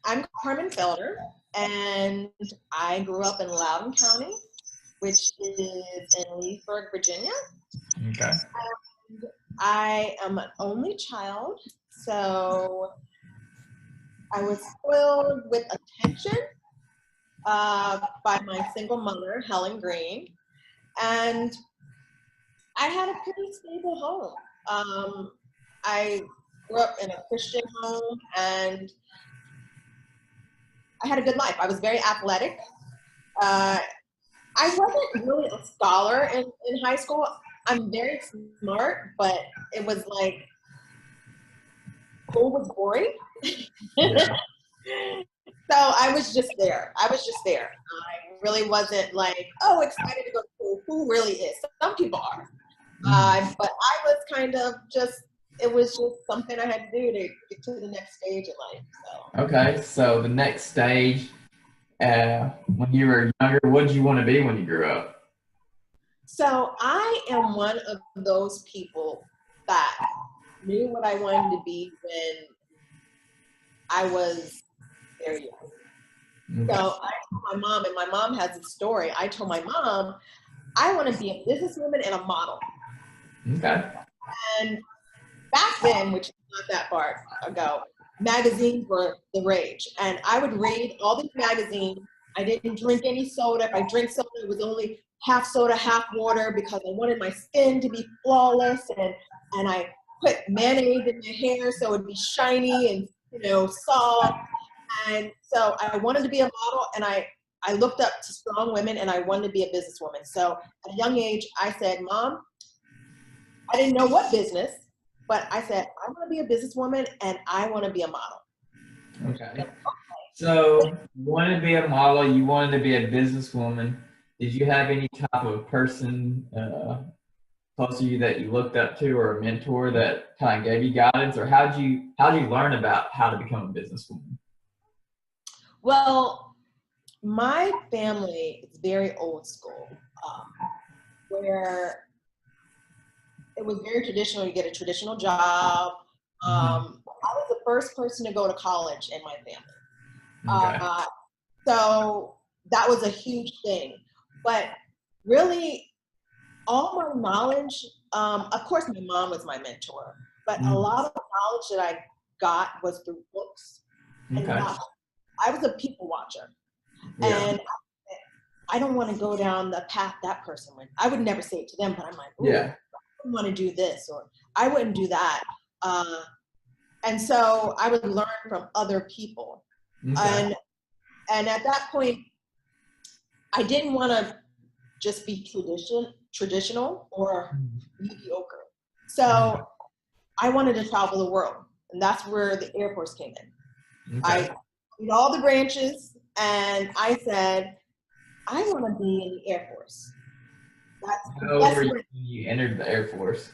I'm Carmen Felder, and I grew up in Loudoun County, which is in Leesburg, Virginia. Okay. And I am an only child, so I was spoiled with attention by my single mother, Helen Green, and I had a pretty stable home. I grew up in a Christian home, and I had a good life. I was very athletic. I wasn't really a scholar in high school. I'm very smart, but it was like school was boring. Yeah. So I was just there. I really wasn't like, oh, excited to go to school. Who really is? Some people are. But I was kind of just, it was just something I had to do to get to the next stage in life. So. Okay, so the next stage, when you were younger, what did you want to be when you grew up? So I am one of those people that knew what I wanted to be when I was very young. Okay. So I told my mom, and my mom has a story. I told my mom, I want to be a businesswoman and a model. Okay. And back then, which is not that far ago, magazines were the rage. And I would read all these magazines. I didn't drink any soda. If I drink soda, it was only half soda, half water, because I wanted my skin to be flawless. And I put mayonnaise in my hair so it would be shiny and soft. And so I wanted to be a model, and I looked up to strong women, and I wanted to be a businesswoman. So at a young age, I said, Mom, I didn't know what business, but I said, I want to be a businesswoman and I want to be a model. Okay. So you wanted to be a model, you wanted to be a businesswoman. Did you have any type of person close to you that you looked up to, or a mentor that kind of gave you guidance, or how'd you learn about how to become a businesswoman? Well, my family is very old school, where it was very traditional. You get a traditional job. I was the first person to go to college in my family. Okay. So that was a huge thing. But really, all my knowledge, of course, my mom was my mentor, but a lot of the knowledge that I got was through books. Okay. And I was a people watcher. Yeah. And I don't want to go down the path that person went. I would never say it to them, but I'm like, Yeah. I want to do this, or I wouldn't do that. And so I would learn from other people. Okay. And at that point, I didn't want to just be traditional or mediocre. So I wanted to travel the world, and that's where the Air Force came in. Okay. I did all the branches, and I said, I want to be in the Air Force. How old were you when you entered the Air Force?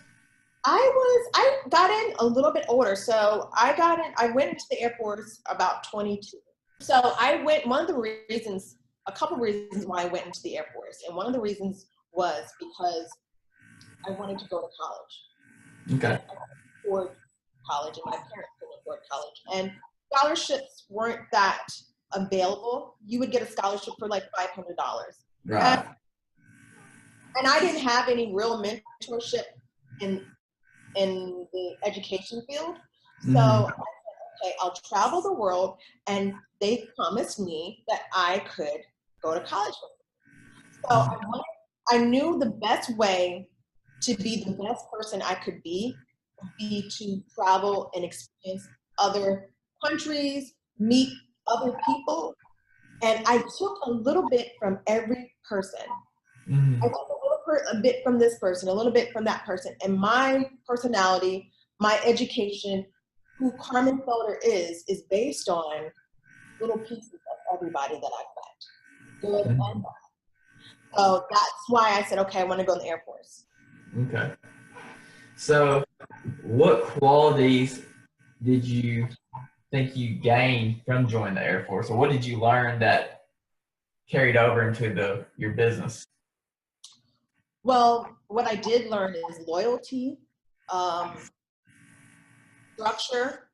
I got in a little bit older. So I went into the Air Force about 22. So I went, a couple reasons why I went into the Air Force. And one of the reasons was because I wanted to go to college. Okay. I couldn't afford college, and my parents couldn't afford college. And scholarships weren't that available. You would get a scholarship for like $500. Right. And I didn't have any real mentorship in the education field. So I said, okay, I'll travel the world, and they promised me that I could go to college with them. So I knew the best way to be the best person I could be would be to travel and experience other countries, meet other people. And I took a little bit from every person. I took a bit from this person, a little bit from that person. And my personality, my education, who Carmen Felder is based on little pieces of everybody that I've met, good and bad. So that's why I said, okay, I want to go in the Air Force. Okay. So what qualities did you think you gained from joining the Air Force, or what did you learn that carried over into your business? Well, what I did learn is loyalty, structure,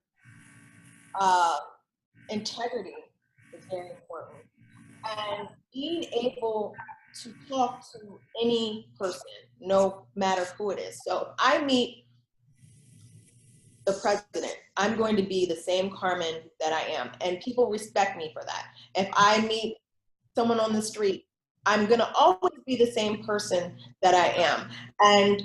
integrity is very important. And being able to talk to any person, no matter who it is. So if I meet the president, I'm going to be the same Carmen that I am. And people respect me for that. If I meet someone on the street, I'm going to always be the same person that I am. And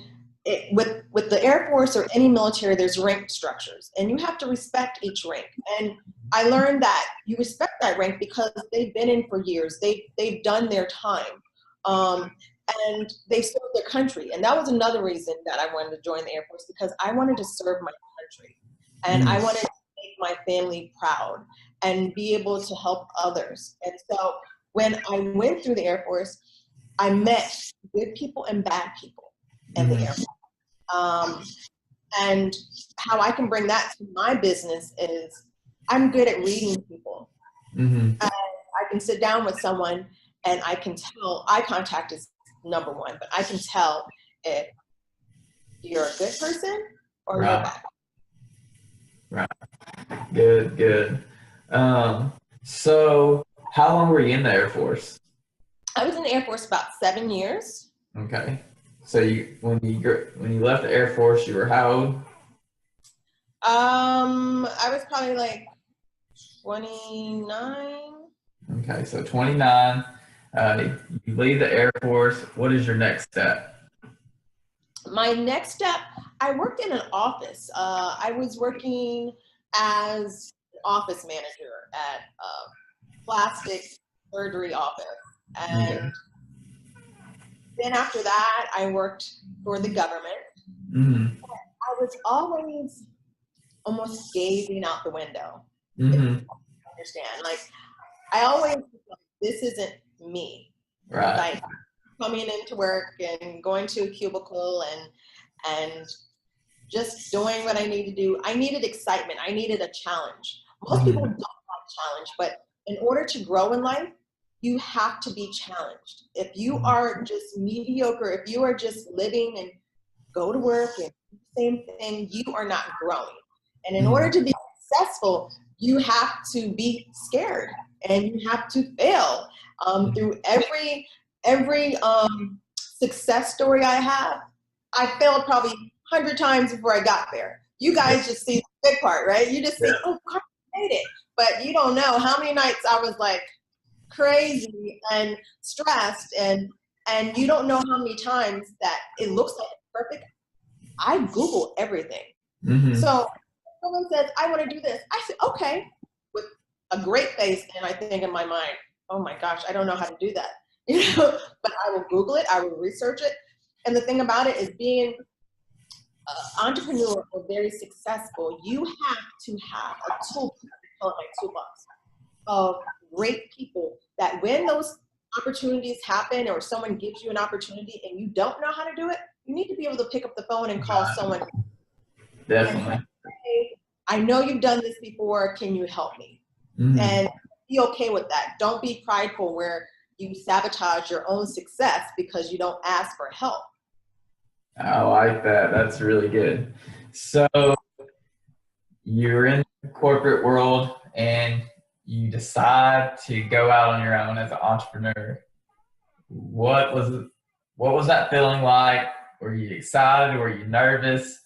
with the Air Force or any military, there's rank structures, and you have to respect each rank. And I learned that you respect that rank because they've been in for years. They've done their time, and they serve their country. And that was another reason that I wanted to join the Air Force, because I wanted to serve my country, and I wanted to make my family proud and be able to help others. And so when I went through the Air Force, I met good people and bad people in the Air Force. And how I can bring that to my business is I'm good at reading people. And I can sit down with someone and I can tell, eye contact is number one, but I can tell if you're a good person or you're bad. Right. Good. So how long were you in the Air Force? I was in the Air Force about 7 years. Okay. So when you left the Air Force, you were how old? I was probably like 29. Okay, so 29. You leave the Air Force. What is your next step? My next step, I worked in an office. I was working as an office manager at a plastic surgery office. And then after that, I worked for the government. I was always almost gazing out the window. If you understand, like I always like, this isn't me. Right. Like coming into work and going to a cubicle and just doing what I need to do. I needed excitement. I needed a challenge. Most people don't like challenge, but in order to grow in life, you have to be challenged. If you are just mediocre, if you are just living and go to work and do the same thing, you are not growing. And in order to be successful, you have to be scared and you have to fail. Through every success story I have, I failed probably 100 times before I got there. You guys just see the good part, right? You just see, oh, Carmen made it. But you don't know how many nights I was like crazy and stressed, and you don't know how many times that it looks like it's perfect. I Google everything. So someone says, I want to do this. I said, okay, with a great face. And I think in my mind, oh my gosh, I don't know how to do that. You know, but I will Google it. I will research it. And the thing about it is being an entrepreneur or very successful, you have to have a toolbox, of great people that when those opportunities happen or someone gives you an opportunity and you don't know how to do it, you need to be able to pick up the phone and call someone. Definitely. Hey, I know you've done this before. Can you help me? And be okay with that. Don't be prideful where you sabotage your own success because you don't ask for help. I like that. That's really good. So you're in the corporate world and you decide to go out on your own as an entrepreneur. What was that feeling like? Were you excited? Were you nervous?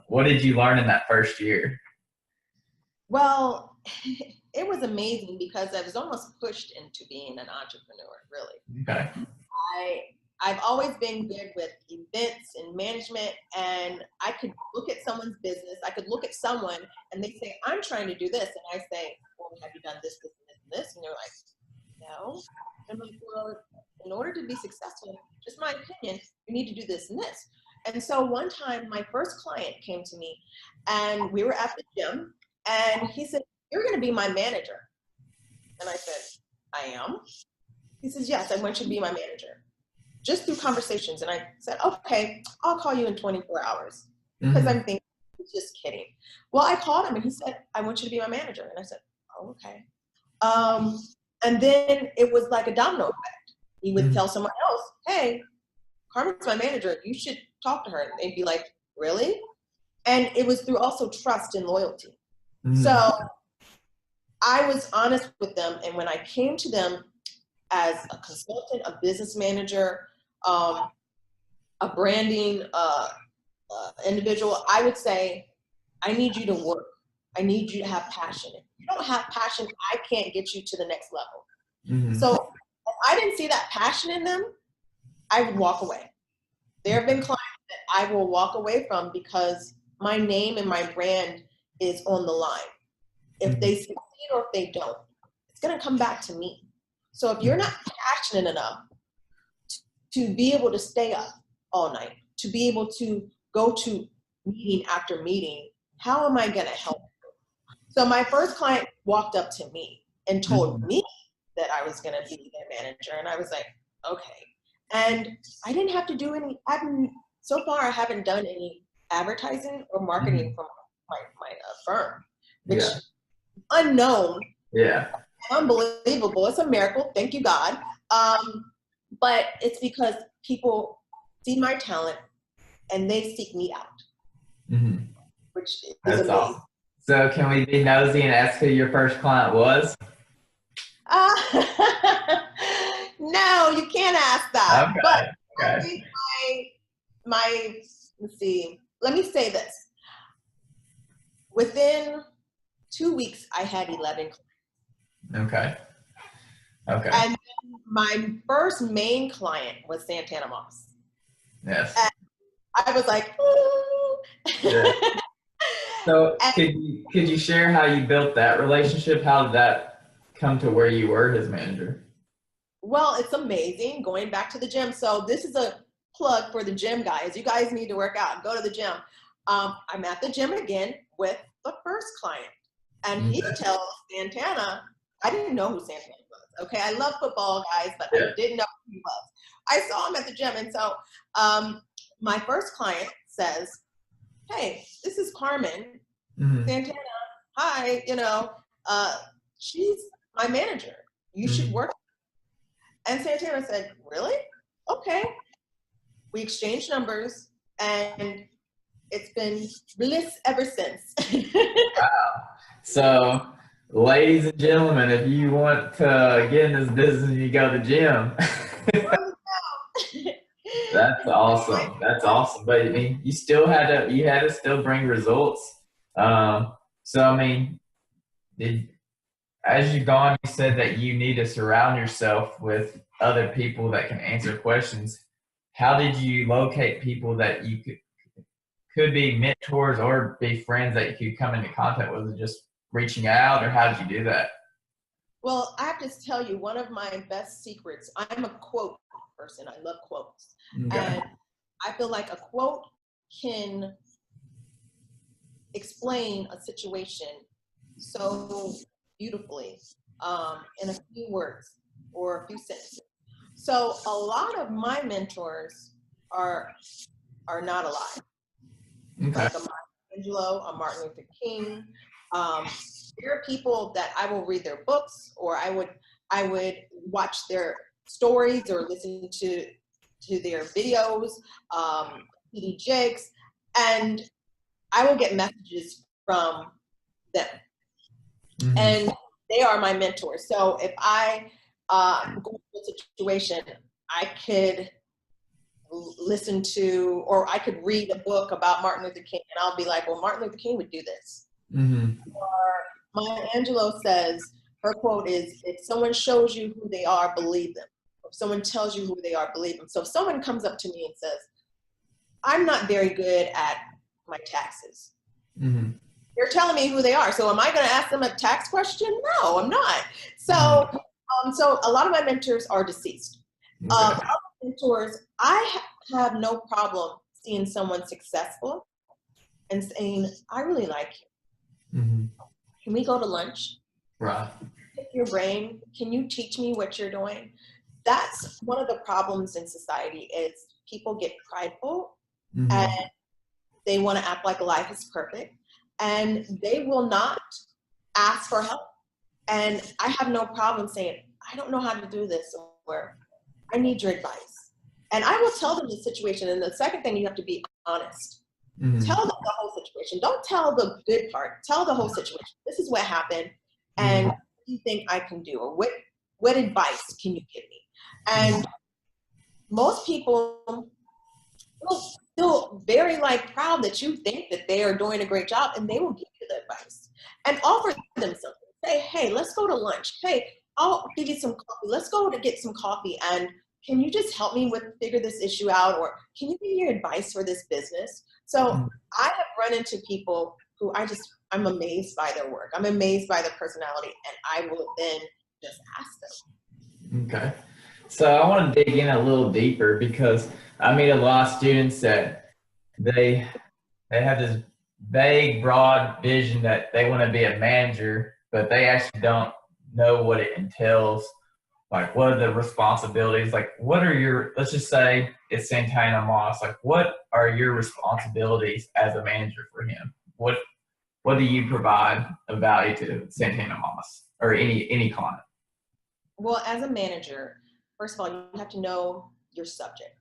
What did you learn in that first year? Well, it was amazing because I was almost pushed into being an entrepreneur, really. Okay. I've always been good with events and management, and I could look at someone's business. I could look at someone and they say, I'm trying to do this. And I say, well, have you done this, this, and this? And they're like, no. I'm like, well, in order to be successful, just my opinion, you need to do this and this. And so one time my first client came to me and we were at the gym and he said, you're going to be my manager. And I said, I am? He says, yes, I want you to be my manager. Just through conversations. And I said, okay, I'll call you in 24 hours. Because I'm thinking, he's just kidding. Well, I called him and he said, I want you to be my manager. And I said, oh, okay. And then it was like a domino effect. He would tell someone else, hey, Carmen's my manager. You should talk to her. And they'd be like, really? And it was through also trust and loyalty. So I was honest with them. And when I came to them as a consultant, a business manager, a branding individual, I would say, I need you to work. I need you to have passion. If you don't have passion, I can't get you to the next level. Mm-hmm. So if I didn't see that passion in them, I would walk away. There have been clients that I will walk away from because my name and my brand is on the line. If they succeed or if they don't, it's going to come back to me. So if you're not passionate enough to be able to stay up all night, to be able to go to meeting after meeting, how am I going to help you? So my first client walked up to me and told me that I was going to be their manager. And I was like, okay. And I didn't have to do any, so far I haven't done any advertising or marketing for my firm, which unknown, unbelievable. It's a miracle. Thank you, God. But it's because people see my talent and they seek me out, which is amazing. Awesome. So can we be nosy and ask who your first client was? No, you can't ask that. Okay. But I think let's see, let me say this. Within 2 weeks, I had 11 clients. Okay. And my first main client was Santana Moss. Yes. And I was like, ooh. Yeah. So could you share how you built that relationship? How did that come to where you were his manager? Well, it's amazing. Going back to the gym. So this is a plug for the gym guys. You guys need to work out. Go to the gym. I'm at the gym again with the first client. And he tells Santana, I didn't know who Santana was. Okay, I love football, guys, but I didn't know who he was. I saw him at the gym. And so my first client says, hey, this is Carmen. Santana, hi, she's my manager. You should work. And Santana said, really? Okay. We exchanged numbers, and it's been bliss ever since. Wow. So, ladies and gentlemen, if you want to get in this business, you go to the gym. That's awesome. That's awesome. But I mean, you had to still bring results. So I mean, as you've gone, you said that you need to surround yourself with other people that can answer questions. How did you locate people that you could be mentors or be friends that you could come into contact with? Was it just reaching out, or how did you do that? Well, I have to tell you, one of my best secrets, I'm a quote person. I love quotes. Okay. And I feel like a quote can explain a situation so beautifully in a few words or a few sentences. So a lot of my mentors are not alive. Okay. Like a Maya Angelou, a Martin Luther King. There are people that I will read their books, or I would watch their stories or listen to their videos, PD Jakes, and I will get messages from them. And they are my mentors. So if I go into a situation, I could listen to, or I could read a book about Martin Luther King, and I'll be like, well, Martin Luther King would do this. Or Maya Angelou says, her quote is, if someone shows you who they are, believe them. If someone tells you who they are, believe them. So if someone comes up to me and says, I'm not very good at my taxes. They're telling me who they are. So am I going to ask them a tax question? No, I'm not. So, so a lot of my mentors are deceased. Other mentors, I have no problem seeing someone successful and saying, I really like you. Can we go to lunch? Right. Pick your brain. Can you teach me what you're doing? That's one of the problems in society is people get prideful and they want to act like life is perfect, and they will not ask for help. And I have no problem saying, I don't know how to do this, or I need your advice. And I will tell them the situation. And the second thing, you have to be honest. Tell them the whole situation. Don't tell the good part. Tell the whole situation. This is what happened. And what do you think I can do? Or what advice can you give me? And most people feel very like proud that you think that they are doing a great job, and they will give you the advice and offer them something. Say, hey, let's go to lunch. Hey, I'll give you some coffee. Let's go to get some coffee. And can you just help me figure this issue out? Or can you give me your advice for this business? So I have run into people who I'm amazed by their work. I'm amazed by their personality. And I will then just ask them. Okay. So I want to dig in a little deeper, because I meet a lot of students that they have this vague, broad vision that they want to be a manager, but they actually don't know what it entails. Like, what are the responsibilities? Like, what are let's just say it's Santana Moss. Like, what are your responsibilities as a manager for him? What do you provide of value to Santana Moss or any client? Well, as a manager, first of all, you have to know your subject.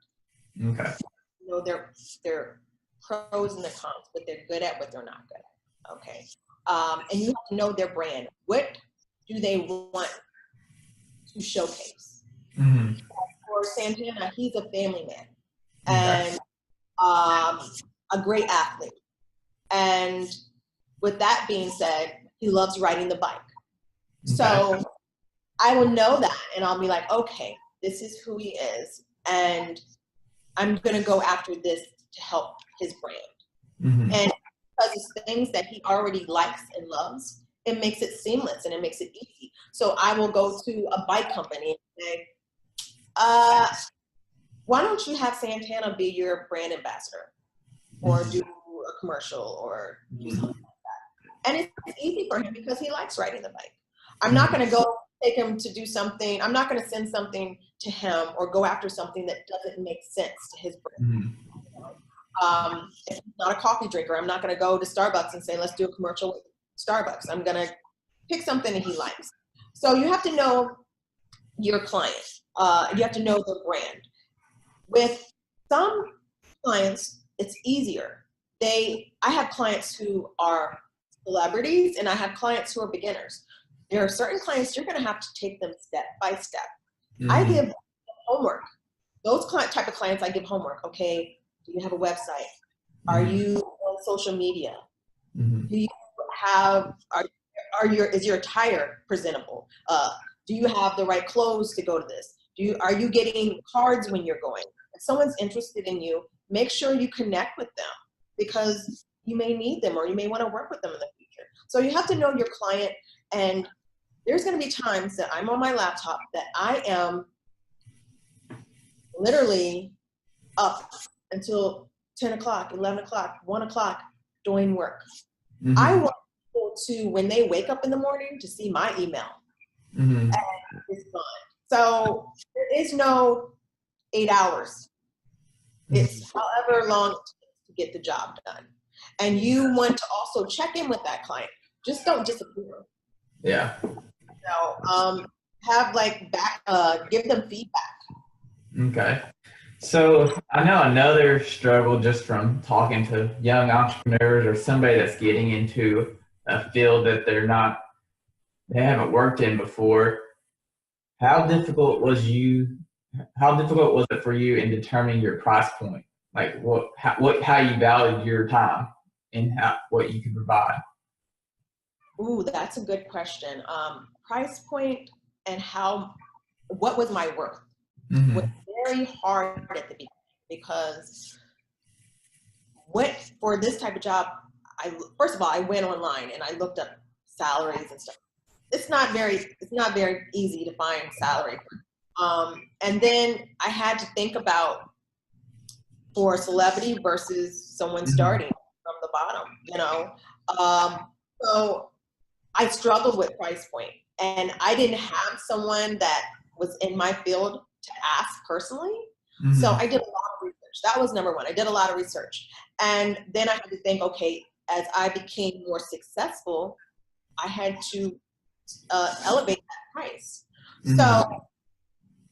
Okay. You know their pros and their cons, what they're good at, what they're not good at. Okay. And you have to know their brand. What do they want to showcase? For Santana, he's a family man and a great athlete. And with that being said, he loves riding the bike. Okay. So I will know that, and I'll be like, okay, this is who he is, and I'm going to go after this to help his brand. And because it's things that he already likes and loves, it makes it seamless and it makes it easy. So I will go to a bike company and say, why don't you have Santana be your brand ambassador, or do a commercial, or do something like that. And it's easy for him because he likes riding the bike. I'm not going to go take him to do something. I'm not going to send something to him or go after something that doesn't make sense to his brand. If he's not a coffee drinker, I'm not going to go to Starbucks and say, let's do a commercial with Starbucks. I'm going to pick something that he likes. So you have to know your client. You have to know their brand. With some clients, it's easier. I have clients who are celebrities, and I have clients who are beginners. There are certain clients you're going to have to take them step by step. I give homework. Those type of clients, I give homework. Okay, do you have a website? Are you on social media? Do you have is your attire presentable? Do you have the right clothes to go to this? Are you getting cards when you're going? If someone's interested in you, make sure you connect with them, because you may need them, or you may want to work with them in the future. So you have to know your client, and there's going to be times that I'm on my laptop that I am literally up until 10 o'clock, 11 o'clock, 1 o'clock doing work. I want people to, when they wake up in the morning, to see my email. And it's gone. So there is no 8 hours. It's however long it takes to get the job done. And you want to also check in with that client. Just don't disappear. Yeah. So have give them feedback. Okay. So I know another struggle, just from talking to young entrepreneurs or somebody that's getting into a field that they haven't worked in before. How difficult was it for you in determining your price point? Like how you valued your time and what you could provide? Ooh, that's a good question. Price point and what was my worth? Was very hard at the beginning, because for this type of job, first of all, I went online and I looked up salaries and stuff. It's not very easy to find salary. And then I had to think about, for a celebrity versus someone starting from the bottom, so I struggled with price point, and I didn't have someone that was in my field to ask personally. So I did a lot of research. That was number one. I did a lot of research. And then I had to think, okay, as I became more successful, I had to elevate that price. So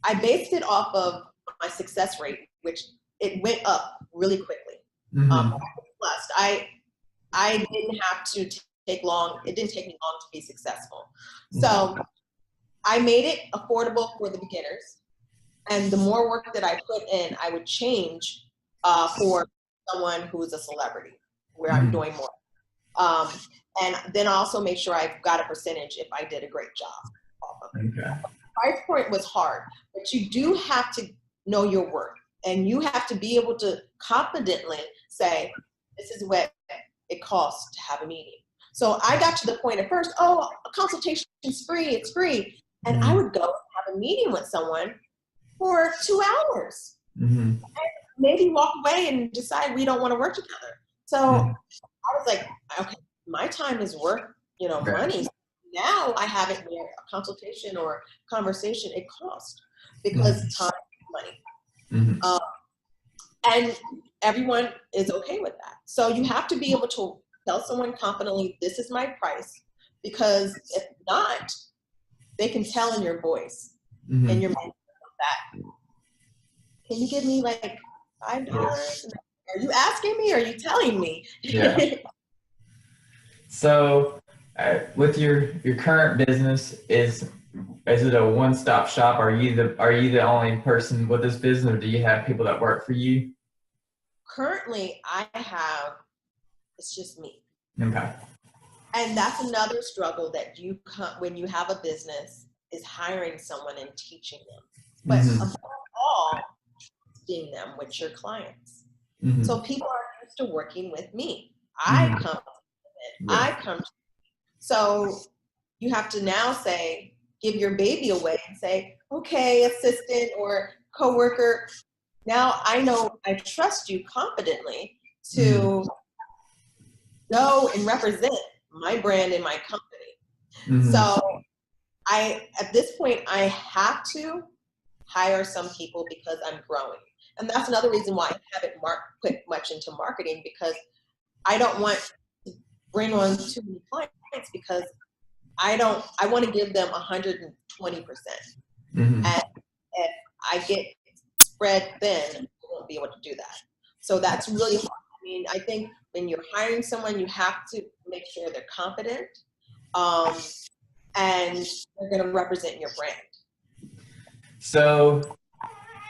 I based it off of my success rate, which it went up really quickly. I was blessed. I didn't have to take long. It didn't take me long to be successful. So I made it affordable for the beginners. And the more work that I put in, I would change for someone who is a celebrity, where I'm doing more. And then also make sure I've got a percentage if I did a great job off of it. Okay. Price point was hard, but you do have to know your worth, and you have to be able to confidently say, this is what it costs to have a meeting. So I got to the point at first, a consultation is free, it's free. And I would go and have a meeting with someone for 2 hours. And maybe walk away and decide we don't want to work together. So I was like, okay, my time is worth, money. Now I have it where a consultation or conversation, it costs, because time is money. And everyone is okay with that. So you have to be able to tell someone confidently, this is my price, because if not, they can tell in your voice and your mental that, can you give me like $5? Are you asking me or are you telling me? Yeah. So with your current business, is it a one-stop shop? Are you the only person with this business, or do you have people that work for you? Currently, it's just me. Okay. And that's another struggle that when you have a business, is hiring someone and teaching them. But above all, teaching them with your clients. So people are used to working with me. I come to it. So you have to now give your baby away and say, okay, assistant or coworker, now I know I trust you confidently to go and represent my brand and my company. So at this point, I have to hire some people because I'm growing. And that's another reason why I haven't put much into marketing, because I don't want to bring on too many clients, because I want to give them 120%. And if I get spread thin, I won't be able to do that. So that's really hard. I mean, I think when you're hiring someone, you have to make sure they're confident, and they're going to represent your brand. So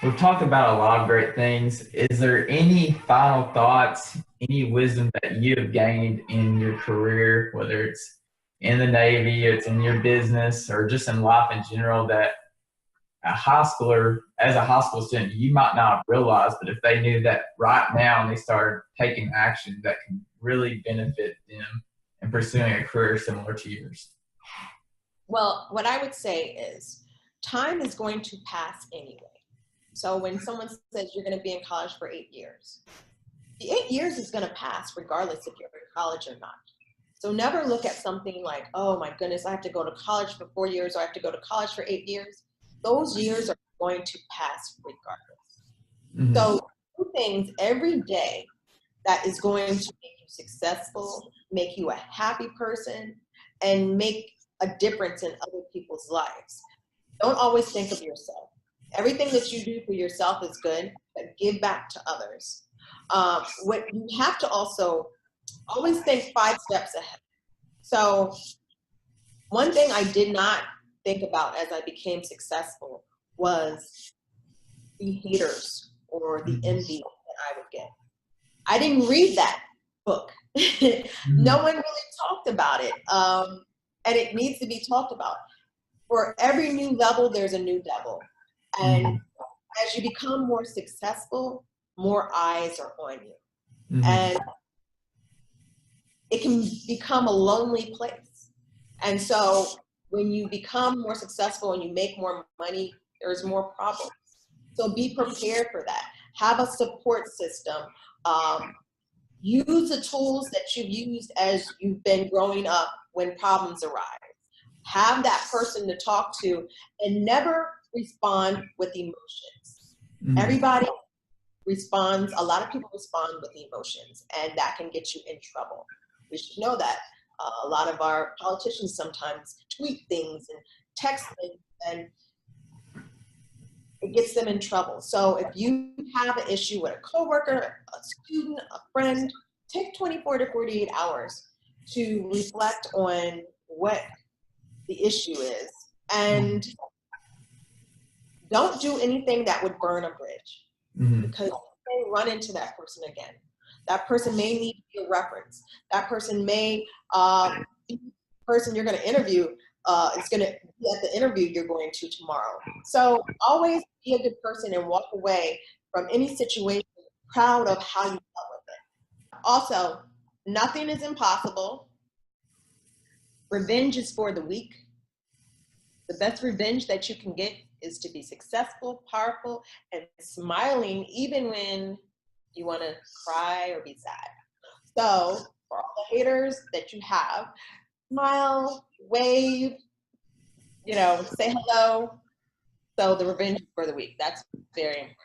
we've talked about a lot of great things. Is there any final thoughts, any wisdom that you have gained in your career, whether it's in the Navy, it's in your business, or just in life in general, that as a high school student, you might not realize, but if they knew that right now and they started taking action, that can really benefit them in pursuing a career similar to yours? Well, what I would say is time is going to pass anyway. So when someone says you're going to be in college for 8 years, the 8 years is going to pass regardless if you're in college or not. So never look at something like, oh my goodness, I have to go to college for 4 years, or I have to go to college for 8 years. Those years are going to pass regardless. So do things every day that is going to make you successful, make you a happy person, and make a difference in other people's lives. Don't always think of yourself. Everything that you do for yourself is good, but give back to others. What you have to also always think 5 steps ahead. So one thing I did not think about as I became successful was the haters or the envy that I would get. I didn't read that book. No one really talked about it. And it needs to be talked about. For every new level, there's a new devil. And as you become more successful, more eyes are on you. And it can become a lonely place. And so when you become more successful and you make more money, there's more problems. So be prepared for that. Have a support system. Use the tools that you've used as you've been growing up when problems arise. Have that person to talk to, and never respond with emotions. Everybody responds, a lot of people respond with emotions, and that can get you in trouble. We should know that. A lot of our politicians sometimes tweet things and text things, and it gets them in trouble. So if you have an issue with a coworker, a student, a friend, take 24 to 48 hours to reflect on what the issue is, and don't do anything that would burn a bridge, because you may run into that person again. That person may need your reference. That person may, the person you're going to interview is going to be at the interview you're going to tomorrow. So always be a good person and walk away from any situation proud of how you dealt with it. Also, nothing is impossible. Revenge is for the weak. The best revenge that you can get is to be successful, powerful, and smiling even when you want to cry or be sad. So for all the haters that you have, smile, wave, say hello. So the revenge is for the weak. That's very important.